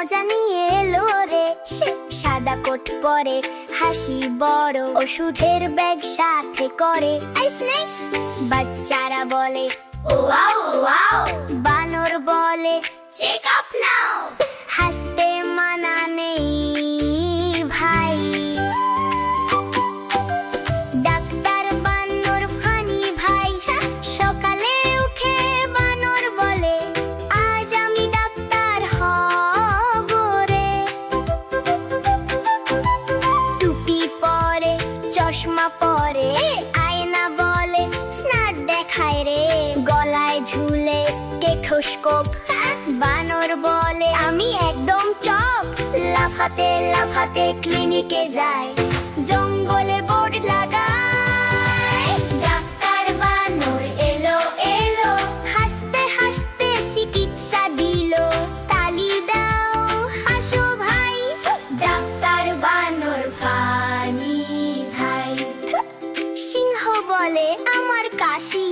মজা নিয়ে এলো রে। সে সাদা কোট পরে, হাসি বড়, ওষুধের ব্যাগ সাথে করে। বাচ্চারা বলে ও ওয়াও ওয়াও, বানর বলে চেক আপ নাও। হাসতে মানা নেই ভাই, ডাক্তার বানর ফানি ভাই। সকালে উঠে বানর বলে আজ আমি ডাক্তার হব রে। টুপি পরে, চশমা পরে, আয়না বলে স্নাট দেখায় রে। গলায় ঝুলে স্টেথোস্কোপ, বানর বলে আমি একদম চপ। লাফাতে লাফাতে ক্লিনিকে যায়, জঙ্গলে বোর্ড লাগায়। ডাক্তার বানর এলো এলো, হাসতে হাসতে চিকিৎসা দিল। তালি দাও, হাসো ভাই, ডাক্তার বানর ফানি ভাই। সিংহ বলে আমার কাশি,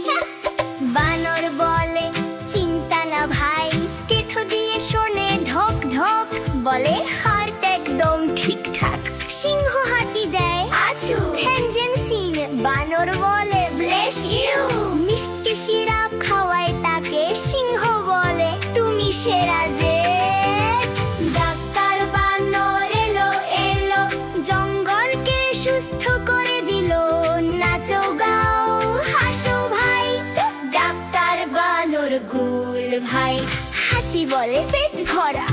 বানর বলে চিন্তা না ভাই। স্টেথো দিয়ে শোনে ধক ধক, বলে হার্ট একদম ঠিকঠাক। সিংহ হাঁচি দেয় আছু টেনজেন্সিন, বানর বলে ব্লেস ইউ। মিষ্টি সিরাপ খাওয়ায় তাকে, সিংহ বলে তুমি সেরা জেঠ। ডাক্তার বানর এলো এলো, জঙ্গলকে সুস্থ করে দিল। নাচো গাও, হাসো ভাই, ডাক্তার বানর গুল ভাই। হাতি বলে পেট ভরা,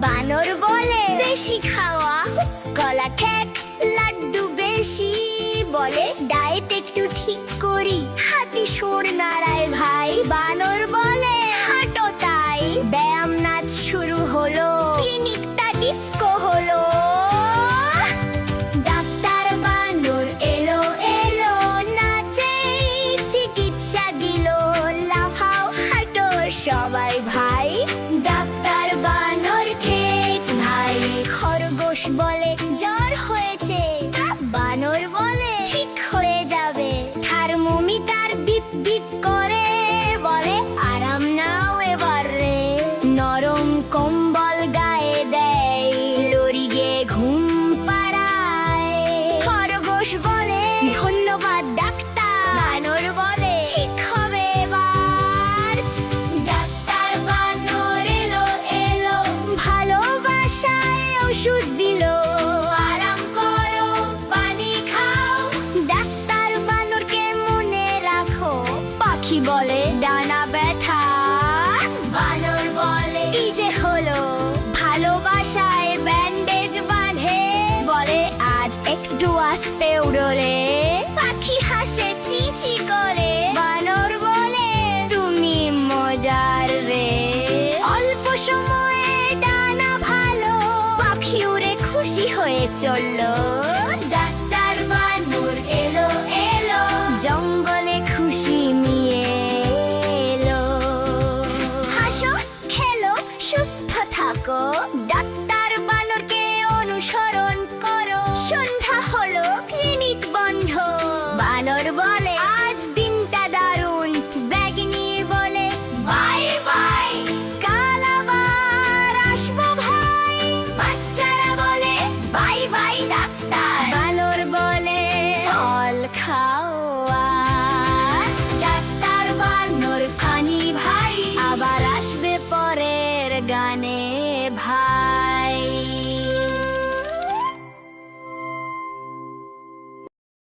বানর বলে বেশি খাওয়া। কলা খেক লাড্ডু বেশি, বলে ডায়েট একটু ঠিক করি। হাতি সুর নাড়ায় ভাই, বানর বলে হাঁটো তাই। ব্যায়াম নাচ শুরু হলো, ক্লিনিকটা ডিস্কো হলো। ডাক্তার বানর এলো এলো, নাচে চিকিৎসা দিল। লাফাও হাঁটো সবাই ভাই, ডাক্তার বানর ঠিক ভাই। খরগোশ বলে জ্বর হয়েছে, বানর বলে ঠিক হয়ে যাবে। থার্মোমিটার বিপ বিপ করে, বলে আরাম নাও এবার রে। নরম কম্বল গায়ে দেয়, লরি গিয়ে ঘুম পাড়ায়। খরগোশ বলে ধন্যবাদ ডাক্তার, বানর বলে ঠিক হবে এবার। ডাক্তার বানর এলো এলো, ভালোবাসায় ওষুধ দিল। আরাম করো, পানি খাও, ডাক্তার বানরকে মনে রাখো। পাখি বলে ডানা ব্যথা, বানর বলে কি যে হলো। ভালোবাসায় ব্যান্ডেজ বাঁধে, বলে আজ একটু আসতে উড়োলে। পাখি হাসে চিচি করে, বানর বলে তুমি মজার রে। অল্প সময়ে ডানা ভালো, পাখি উড়ে খুশি হয়ে চললো।